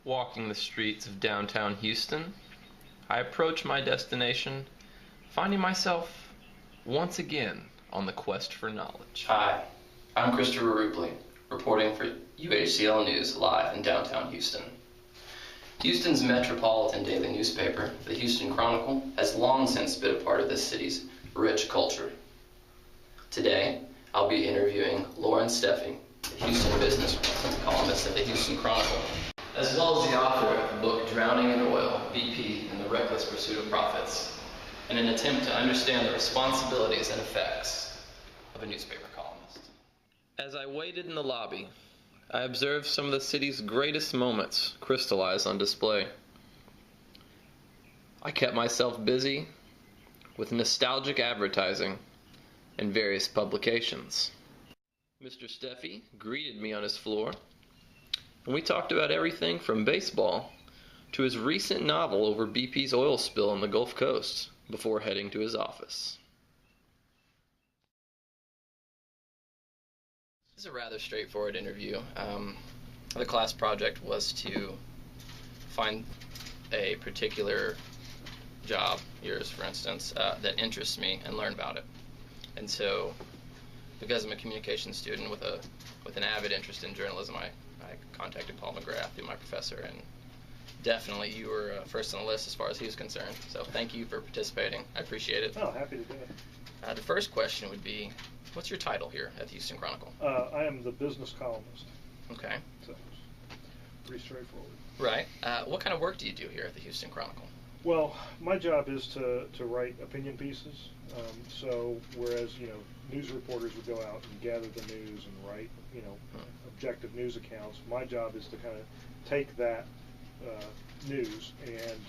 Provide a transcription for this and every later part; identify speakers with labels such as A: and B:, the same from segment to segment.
A: Walking the streets of downtown Houston, I approach my destination, finding myself once again on the quest for knowledge.
B: Hi, I'm Christopher Rupley, reporting for UHCL News live in downtown Houston. Houston's metropolitan daily newspaper, the Houston Chronicle, has long since been a part of this city's rich culture. Today, I'll be interviewing Loren Steffy, the Houston business columnist at the Houston Chronicle, as well as the author of the book Drowning in Oil, BP and the Reckless Pursuit of Profits, in an attempt to understand the responsibilities and effects of a newspaper columnist.
A: As I waited in the lobby, I observed some of the city's greatest moments crystallized on display. I kept myself busy with nostalgic advertising and various publications. Mr. Steffy greeted me on his floor, and we talked about everything from baseball to his recent novel over BP's oil spill on the Gulf Coast before heading to his office.
B: This is a rather straightforward interview. The class project was to find a particular job, yours for instance, that interests me and learn about it. And so, because I'm a communications student with an avid interest in journalism, I contacted Paul McGrath, my professor, and definitely you were first on the list as far as he was concerned. So thank you for participating. I appreciate it.
C: Oh, happy to do it.
B: The first question would be, what's your title here at the Houston Chronicle?
C: I am the business columnist.
B: Okay.
C: So, pretty straightforward.
B: Right. What kind of work do you do here at the Houston Chronicle?
C: Well, my job is to write opinion pieces. So whereas, news reporters would go out and gather the news and write, objective news accounts, my job is to kind of take that news and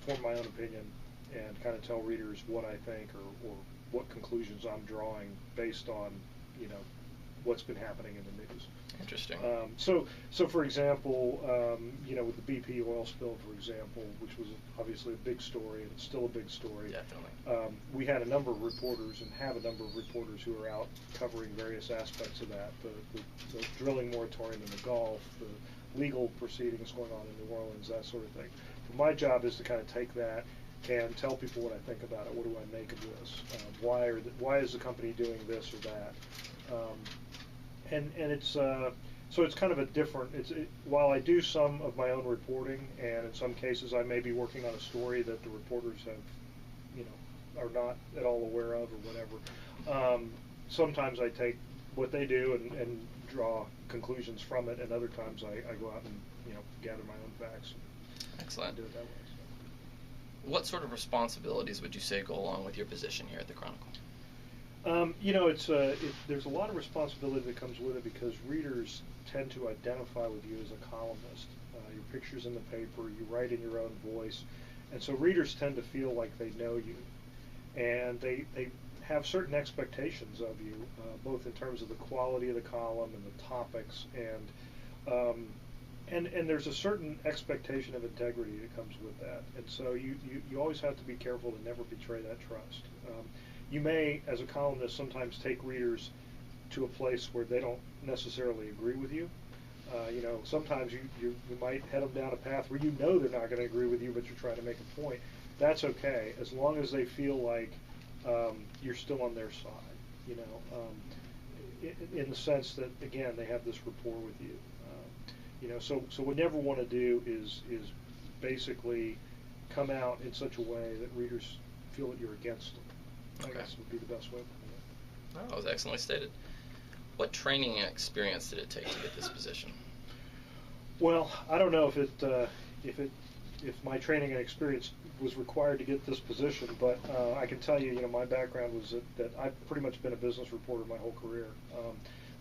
C: form my own opinion and kind of tell readers what I think or what conclusions I'm drawing based on, what's been happening in the news.
B: Interesting.
C: So for example, with the BP oil spill, for example, which was obviously a big story, and it's still a big story.
B: Definitely.
C: We had a number of reporters and have a number of reporters who are out covering various aspects of that, the drilling moratorium in the Gulf, the legal proceedings going on in New Orleans, that sort of thing. But my job is to kind of take that and tell people what I think about it. What do I make of this? Why is the company doing this or that? And it's so it's kind of a different. While I do some of my own reporting, and in some cases I may be working on a story that the reporters have, are not at all aware of or whatever. Sometimes I take what they do and draw conclusions from it, and other times I go out and gather my own facts.
B: Excellent.
C: And do it that way. So.
B: What sort of responsibilities would you say go along with your position here at the Chronicle?
C: There's a lot of responsibility that comes with it because readers tend to identify with you as a columnist. Your picture's in the paper, you write in your own voice, and so readers tend to feel like they know you, and they have certain expectations of you, both in terms of the quality of the column and the topics, and there's a certain expectation of integrity that comes with that, and so you always have to be careful to never betray that trust. You may, as a columnist, sometimes take readers to a place where they don't necessarily agree with you. Sometimes you might head them down a path where they're not going to agree with you, but you're trying to make a point. That's okay, as long as they feel like you're still on their side, in the sense that, again, they have this rapport with you. So what you never want to do is basically come out in such a way that readers feel that you're against them.
B: Okay.
C: I guess would be the best way of putting it.
B: That was excellently stated. What training and experience did it take to get this position?
C: Well, I don't know if my training and experience was required to get this position, but I can tell you, my background was that I've pretty much been a business reporter my whole career.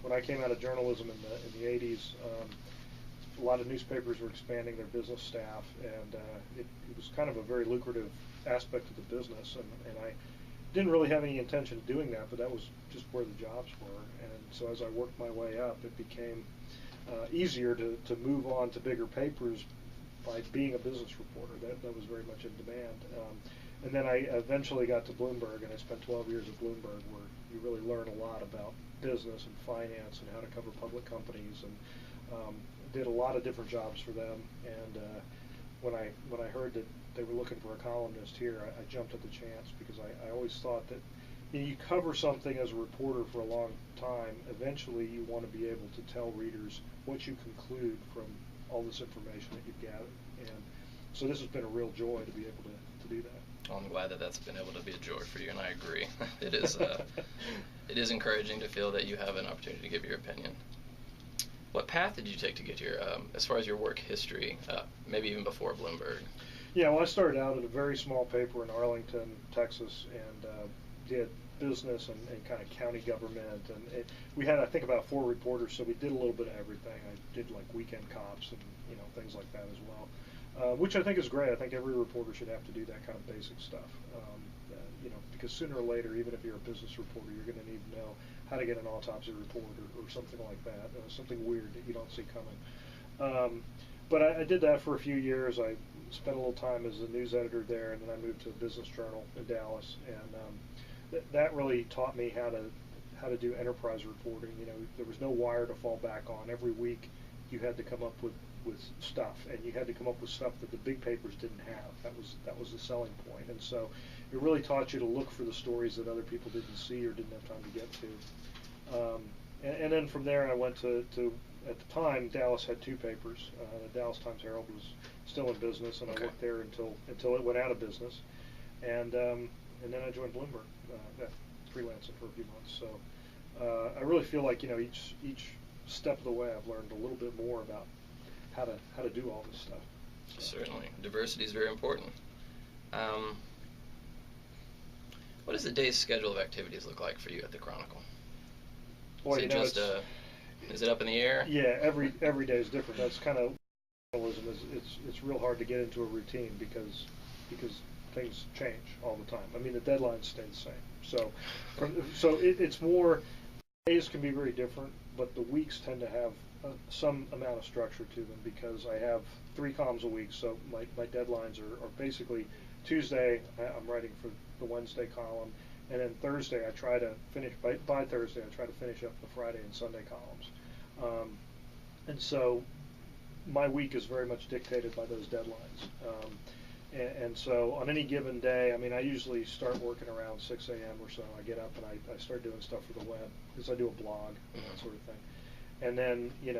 C: When I came out of journalism in the 80s, a lot of newspapers were expanding their business staff, and it was kind of a very lucrative aspect of the business, and I didn't really have any intention of doing that, but that was just where the jobs were. And so as I worked my way up, it became easier to move on to bigger papers by being a business reporter. That was very much in demand. And then I eventually got to Bloomberg, and I spent 12 years at Bloomberg, where you really learn a lot about business and finance and how to cover public companies, and did a lot of different jobs for them. And when I heard that they were looking for a columnist here, I jumped at the chance, because I always thought that you cover something as a reporter for a long time. Eventually, you want to be able to tell readers what you conclude from all this information that you've gathered. And so this has been a real joy to be able to do that.
B: Well, I'm glad that that's been able to be a joy for you, and I agree. It is encouraging to feel that you have an opportunity to give your opinion. What path did you take to get here, as far as your work history, maybe even before Bloomberg?
C: Yeah, well, I started out at a very small paper in Arlington, Texas, and did business and kind of county government. And we had, I think, about 4 reporters, so we did a little bit of everything. I did like weekend cops and things like that as well, which I think is great. I think every reporter should have to do that kind of basic stuff. Because sooner or later, even if you're a business reporter, you're going to need to know how to get an autopsy report or something like that, something weird that you don't see coming. But I did that for a few years. I spent a little time as a news editor there, and then I moved to a business journal in Dallas, and that really taught me how to do enterprise reporting. There was no wire to fall back on. Every week, you had to come up with stuff, and you had to come up with stuff that the big papers didn't have. That was the selling point, and so it really taught you to look for the stories that other people didn't see or didn't have time to get to. And then from there, I went to at the time, Dallas had 2 papers. The Dallas Times-Herald was still in business, and I worked there until it went out of business. And then I joined Bloomberg, freelancing for a few months. So I really feel like each step of the way, I've learned a little bit more about how to do all this stuff. So.
B: Certainly, diversity is very important. What does a day's schedule of activities look like for you at the Chronicle?
C: Well,
B: is it up in the air?
C: Yeah, every day is different. That's kind of journalism. It's real hard to get into a routine because things change all the time. I mean, the deadlines stay the same. So it's more, days can be very different, but the weeks tend to have some amount of structure to them, because I have 3 columns a week. So my deadlines are basically Tuesday, I'm writing for the Wednesday column, and then Thursday I try to finish, by Thursday I try to finish up the Friday and Sunday columns. And so my week is very much dictated by those deadlines. And so on any given day, I mean, I usually start working around 6 a.m. or so. I get up and I start doing stuff for the web, because I do a blog and that sort of thing. And then, you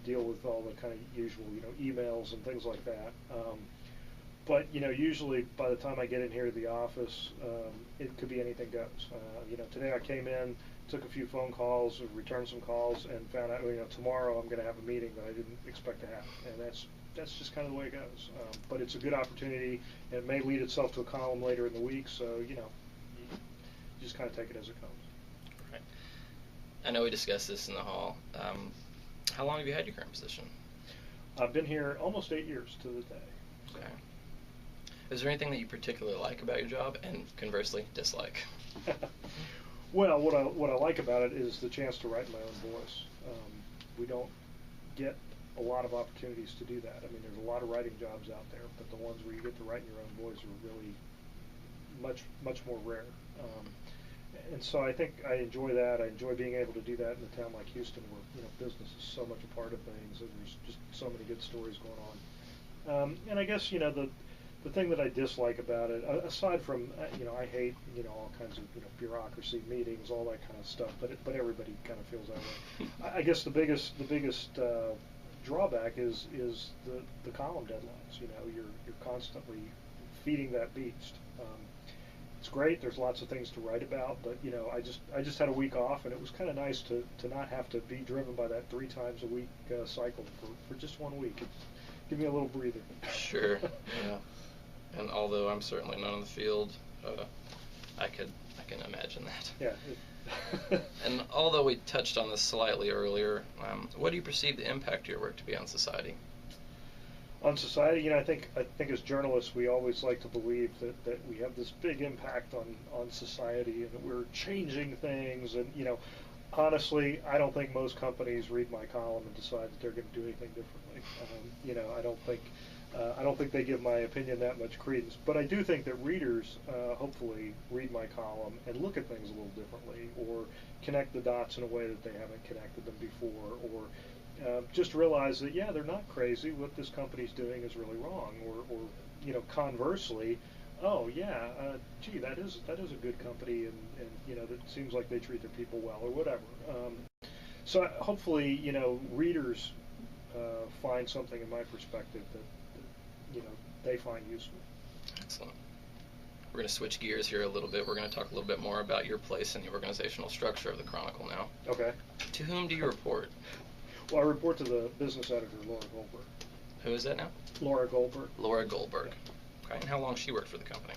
C: deal with all the kind of usual, emails and things like that. But, usually by the time I get in here to the office, it could be anything goes. Today I came in, took a few phone calls, returned some calls, and found out, tomorrow I'm going to have a meeting that I didn't expect to have. And that's just kind of the way it goes. But it's a good opportunity, and it may lead itself to a column later in the week, so, you just kind of take it as it comes.
B: Right. I know we discussed this in the hall. How long have you had your current position?
C: I've been here almost 8 years to the day.
B: Okay. Is there anything that you particularly like about your job, and conversely dislike?
C: Well, what I like about it is the chance to write my own voice. We don't get a lot of opportunities to do that. I mean, there's a lot of writing jobs out there, but the ones where you get to write in your own voice are really much more rare. And so I think I enjoy that. I enjoy being able to do that in a town like Houston, where business is so much a part of things, and there's just so many good stories going on. And I guess the thing that I dislike about it, aside from I hate all kinds of bureaucracy, meetings, all that kind of stuff. But everybody kind of feels that way. I guess the biggest drawback is the column deadlines. You're constantly feeding that beast. It's great. There's lots of things to write about, but I just had a week off, and it was kind of nice to not have to be driven by that 3 times a week cycle for just 1 week. Give me a little breather.
B: Sure. Yeah. And although I'm certainly not in the field, I can imagine that.
C: Yeah.
B: And although we touched on this slightly earlier, what do you perceive the impact of your work to be on society?
C: On society, I think as journalists, we always like to believe that we have this big impact on society, and that we're changing things. And Honestly, I don't think most companies read my column and decide that they're going to do anything differently. I don't think they give my opinion that much credence. But I do think that readers hopefully read my column and look at things a little differently, or connect the dots in a way that they haven't connected them before, or just realize that they're not crazy. What this company's doing is really wrong, or conversely, oh yeah, gee, that is a good company, and that seems like they treat their people well, or whatever. So hopefully, readers find something in my perspective that they find useful.
A: Excellent. We're going to switch gears here a little bit. We're going to talk a little bit more about your place in the organizational structure of the Chronicle now.
C: Okay.
A: To whom do you report?
C: Well, I report to the business editor, Laura Goldberg.
A: Who is that now?
C: Laura Goldberg.
A: Laura Goldberg. Okay. And how long she worked for the company?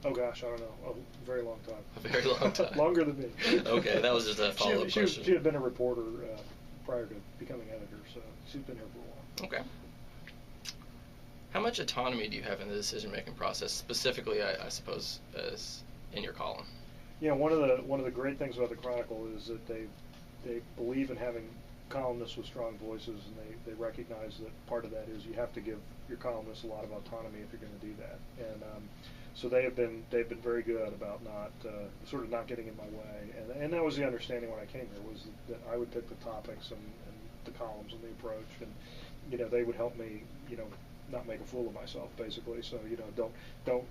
C: Oh gosh, I don't know. A very long time.
A: A very long time.
C: Longer than me.
A: Okay, that was just a follow-up question.
C: She had been a reporter prior to becoming editor, so she's been here for a while.
A: Okay. How much autonomy do you have in the decision-making process, specifically, I suppose, as in your column?
C: One of the great things about the Chronicle is that they believe in having columnists with strong voices, and they recognize that part of that is you have to give your columnists a lot of autonomy if you're going to do that. And so they've been very good about not getting in my way. And that was the understanding when I came here, was that I would pick the topics and the columns and the approach, and they would help me not make a fool of myself, basically. So don't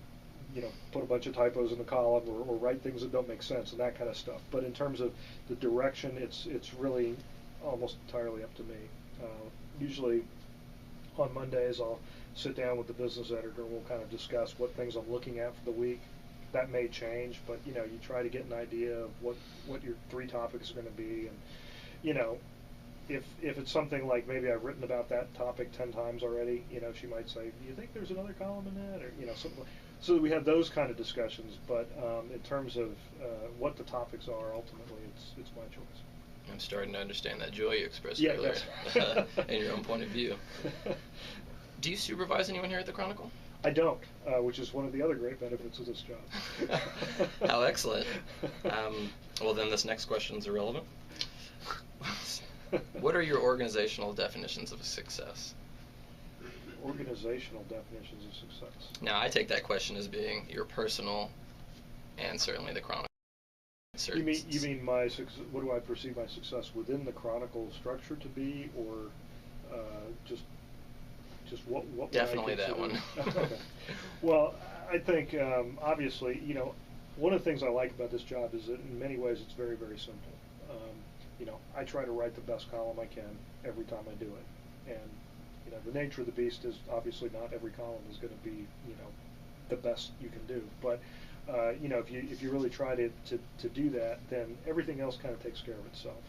C: put a bunch of typos in the column, or write things that don't make sense, and that kind of stuff. But in terms of the direction, it's really almost entirely up to me. Usually on Mondays I'll sit down with the business editor and we'll kind of discuss what things I'm looking at for the week. That may change, but you try to get an idea of what your 3 topics are going to be, and if it's something like maybe I've written about that topic 10 times already, she might say, do you think there's another column in that, or something. So we have those kind of discussions, but in terms of what the topics are, ultimately it's my choice.
A: I'm starting to understand that joy you expressed
C: Yeah,
A: earlier in your own point of view. Do you supervise anyone here at the Chronicle?
C: I don't, which is one of the other great benefits of this job.
A: How excellent. Well, then this next question is irrelevant. What are your organizational definitions of success?
C: Organizational definitions of success.
A: Now, I take that question as being your personal and certainly the Chronicle.
C: You mean my success? What do I perceive my success within the Chronicle structure to be, or just what?
A: Definitely that one.
C: Okay. Well, I think obviously, one of the things I like about this job is that in many ways it's very, very simple. I try to write the best column I can every time I do it, and the nature of the beast is obviously not every column is going to be the best you can do, but if you really try to do that, then everything else kind of takes care of itself.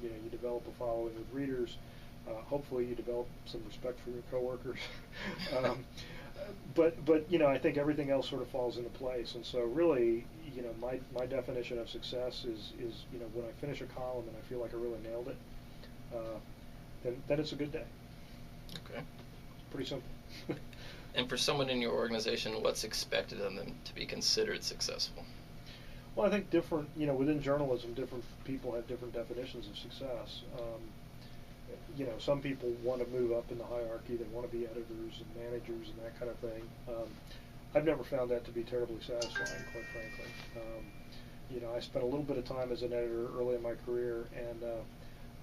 C: You develop a following with readers. Hopefully, you develop some respect for your coworkers. But I think everything else sort of falls into place. And so really, my definition of success is when I finish a column and I feel like I really nailed it, then it's a good day.
A: Okay.
C: Pretty simple.
A: And for someone in your organization, what's expected of them to be considered successful?
C: Well, I think within journalism, different people have different definitions of success. Some people want to move up in the hierarchy. They want to be editors and managers and that kind of thing. I've never found that to be terribly satisfying, quite frankly. I spent a little bit of time as an editor early in my career, and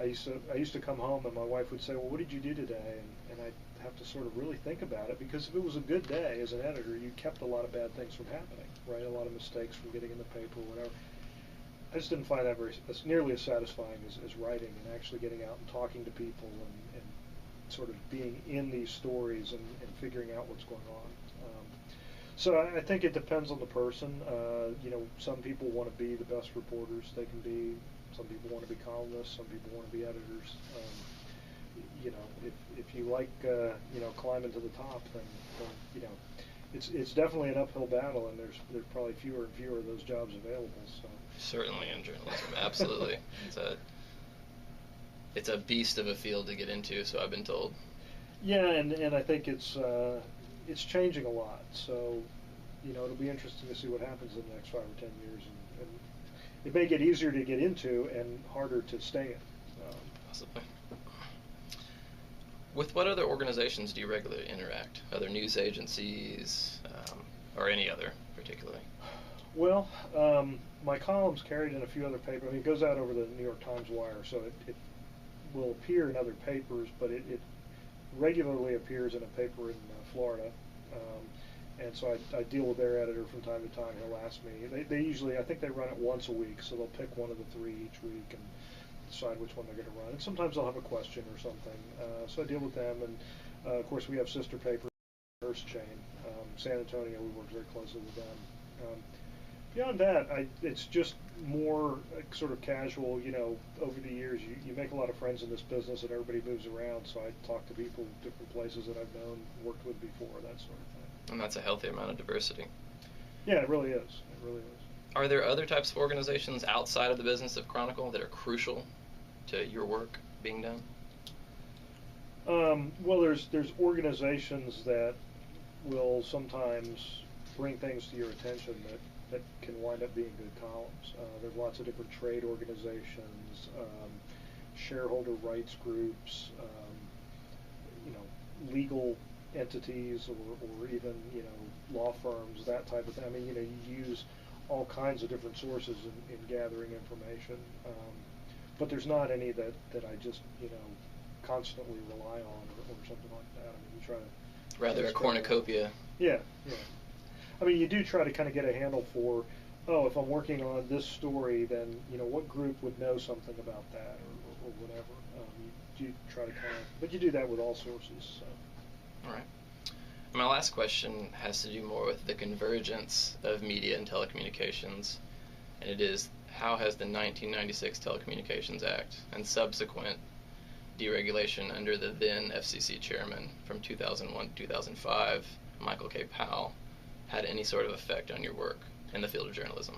C: I used to come home and my wife would say, well, what did you do today? And I'd have to sort of really think about it, because if it was a good day as an editor, you kept a lot of bad things from happening, right? A lot of mistakes from getting in the paper or whatever. I just didn't find that nearly as satisfying as writing and actually getting out and talking to people and sort of being in these stories and figuring out what's going on. So I think it depends on the person. Some people want to be the best reporters they can be. Some people want to be columnists. Some people want to be editors. If you like climbing to the top, then it's definitely an uphill battle, and there's probably fewer and fewer of those jobs available. So
A: certainly in journalism, absolutely, it's a beast of a field to get into. So I've been told.
C: Yeah, and I think it's changing a lot. So it'll be interesting to see what happens in the next 5 or 10 years, and it may get easier to get into and harder to stay in.
A: Possibly. With what other organizations do you regularly interact? Other news agencies, or any other particularly?
C: Well, my column's carried in a few other papers. I mean, it goes out over the New York Times wire, so it will appear in other papers, but it regularly appears in a paper in Florida. And so I deal with their editor from time to time. He'll ask me. They usually, I think they run it once a week, so they'll pick one of the three each week and decide which one they're going to run. And sometimes they'll have a question or something. So I deal with them. And, of course, we have sister papers, Nurse Chain. San Antonio, we work very closely with them. Beyond that, it's just more sort of casual. Over the years, you make a lot of friends in this business, and everybody moves around. So I talk to people in different places that I've known, worked with before, that sort of thing.
A: And that's a healthy amount of diversity.
C: Yeah, it really is. It really is.
A: Are there other types of organizations outside of the business of Chronicle that are crucial to your work being done?
C: Well, there's organizations that will sometimes bring things to your attention that can wind up being good columns. There's lots of different trade organizations, shareholder rights groups, legal entities, or even law firms, that type of thing. I mean, you use all kinds of different sources in gathering information, but there's not any that I just constantly rely on or something like that. I mean, you try to
A: rather a cornucopia.
C: Yeah. I mean, you do try to kind of get a handle for, if I'm working on this story, then what group would know something about that or whatever. You do try to but you do that with all sources. So.
A: All right. My last question has to do more with the convergence of media and telecommunications, and it is, how has the 1996 Telecommunications Act and subsequent deregulation under the then FCC chairman from 2001 to 2005, Michael K. Powell, had any sort of effect on your work in the field of journalism?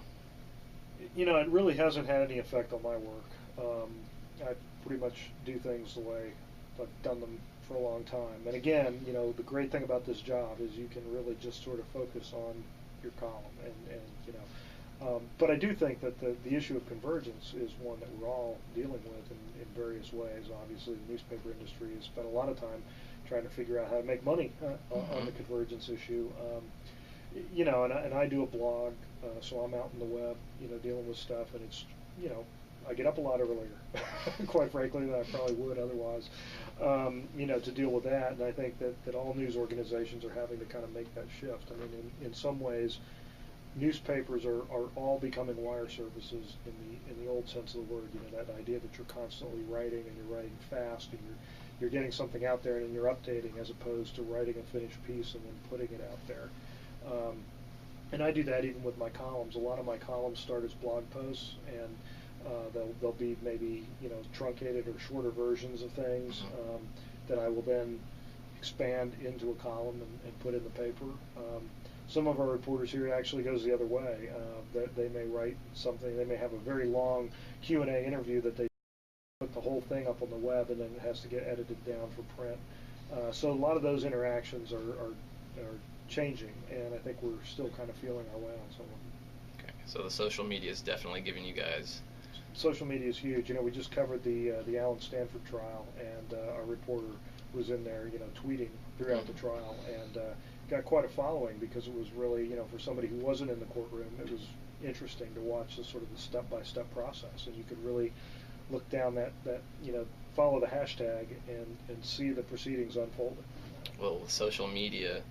C: It really hasn't had any effect on my work. I pretty much do things the way I've done them for a long time. And again, the great thing about this job is you can really just sort of focus on your column. But I do think that the issue of convergence is one that we're all dealing with in various ways. Obviously, the newspaper industry has spent a lot of time trying to figure out how to make money on the convergence issue. And I do a blog, so I'm out on the web, dealing with stuff, and it's, I get up a lot earlier, quite frankly, than I probably would otherwise, to deal with that. And I think that all news organizations are having to kind of make that shift. I mean, in some ways, newspapers are all becoming wire services in the old sense of the word. That idea that you're constantly writing, and you're writing fast, and you're getting something out there, and you're updating, as opposed to writing a finished piece and then putting it out there. And I do that even with my columns. A lot of my columns start as blog posts, and they'll be maybe truncated or shorter versions of things that I will then expand into a column and put in the paper. Some of our reporters here, it actually goes the other way. They may write something. They may have a very long Q&A interview that they put the whole thing up on the web, and then it has to get edited down for print. So a lot of those interactions are changing, and I think we're still kind of feeling our way on some of them.
A: Okay, so the social media is definitely giving you guys.
C: Social media is huge. We just covered the Alan Stanford trial, and our reporter was in there, tweeting throughout the trial, and got quite a following, because it was really, for somebody who wasn't in the courtroom, it was interesting to watch the sort of the step-by-step process, and you could really look down that follow the hashtag and see the proceedings unfolding.
A: Well, with social media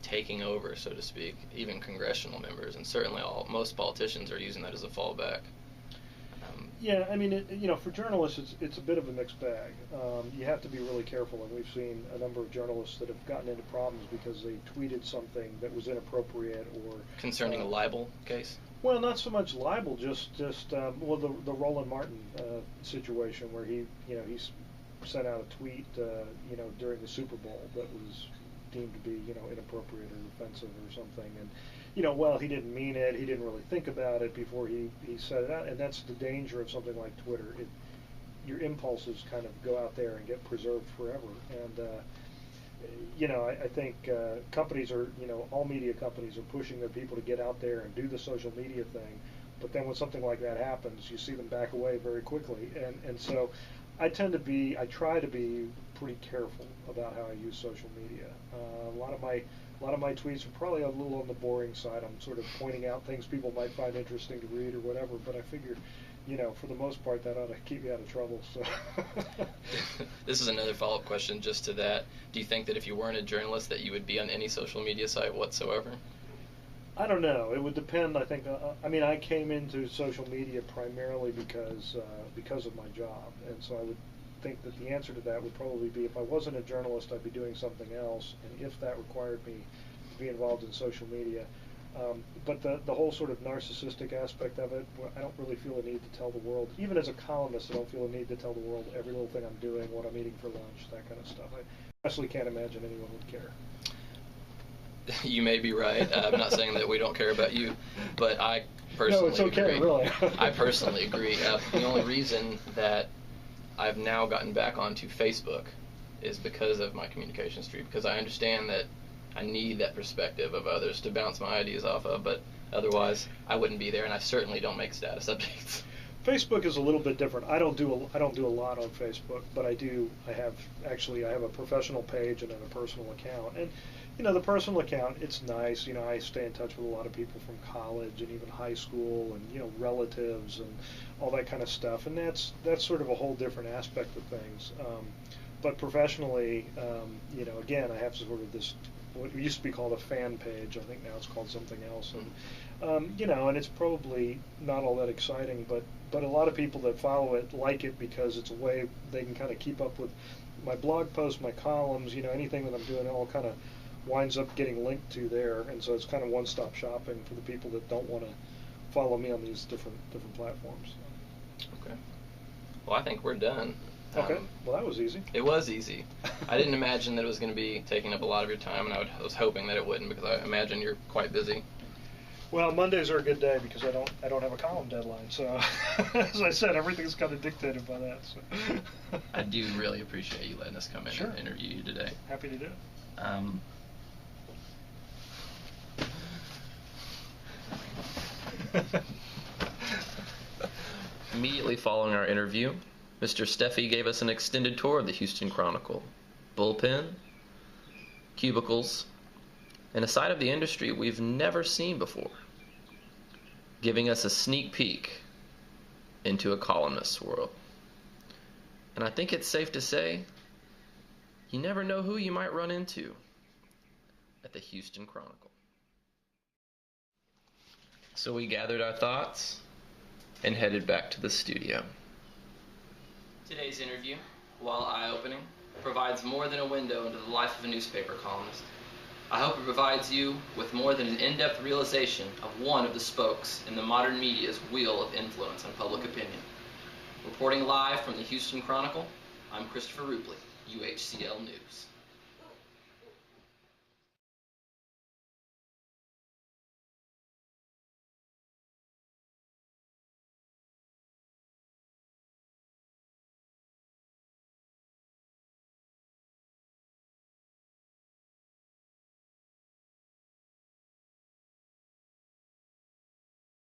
A: taking over, so to speak, even congressional members, and certainly most politicians are using that as a fallback.
C: Yeah, I mean, for journalists, it's a bit of a mixed bag. You have to be really careful, and we've seen a number of journalists that have gotten into problems because they tweeted something that was inappropriate or
A: concerning a libel case.
C: Well, not so much libel, just the Roland Martin situation, where he sent out a tweet during the Super Bowl that was deemed to be inappropriate or offensive or something, and well, he didn't mean it, he didn't really think about it before he said it out, and that's the danger of something like Twitter. Your impulses kind of go out there and get preserved forever, and I think companies are, all media companies are pushing their people to get out there and do the social media thing, But then when something like that happens, you see them back away very quickly. And so I try to be pretty careful about how I use social media. A lot of my tweets are probably a little on the boring side. I'm sort of pointing out things people might find interesting to read or whatever, but I figure, for the most part, that ought to keep me out of trouble. So.
A: This is another follow-up question just to that. Do you think that if you weren't a journalist that you would be on any social media site whatsoever?
C: I don't know. It would depend. I think. I came into social media primarily because of my job, and so I would think that the answer to that would probably be if I wasn't a journalist, I'd be doing something else, and if that required me to be involved in social media. But the whole sort of narcissistic aspect of it, I don't really feel a need to tell the world. Even as a columnist, I don't feel a need to tell the world every little thing I'm doing, what I'm eating for lunch, that kind of stuff. I honestly can't imagine anyone would care.
A: You may be right. I'm not saying that we don't care about you, but I personally
C: No, it's okay,
A: agree.
C: really.
A: I personally agree. The only reason that I've now gotten back onto Facebook is because of my communications degree, because I understand that I need that perspective of others to bounce my ideas off of, but otherwise I wouldn't be there, and I certainly don't make status updates.
C: Facebook is a little bit different. I don't do a lot on Facebook, but I have a professional page and then a personal account. And the personal account, it's nice. I stay in touch with a lot of people from college and even high school, and relatives and all that kind of stuff. And that's sort of a whole different aspect of things. But professionally, again, I have sort of this what used to be called a fan page. I think now it's called something else. And and it's probably not all that exciting, but a lot of people that follow it like it because it's a way they can kind of keep up with my blog posts, my columns, anything that I'm doing, all kind of winds up getting linked to there, and so it's kind of one-stop shopping for the people that don't want to follow me on these different platforms.
A: Okay. Well, I think we're done.
C: Okay. Well, that was easy.
A: It was easy. I didn't imagine that it was going to be taking up a lot of your time, and I was hoping that it wouldn't, because I imagine you're quite busy.
C: Well, Mondays are a good day because I don't have a column deadline. So, as I said, everything's kind of dictated by that. So.
A: I do really appreciate you letting us come in and interview you today.
C: Happy to do it.
A: Immediately following our interview, Mr. Steffy gave us an extended tour of the Houston Chronicle, bullpen, cubicles, and a side of the industry we've never seen before, giving us a sneak peek into a columnist's world. And I think it's safe to say, you never know who you might run into at the Houston Chronicle. So we gathered our thoughts and headed back to the studio. Today's interview, while eye-opening, provides more than a window into the life of a newspaper columnist. I hope it provides you with more than an in-depth realization of one of the spokes in the modern media's wheel of influence on public opinion. Reporting live from the Houston Chronicle, I'm Christopher Rupley, UHCL News.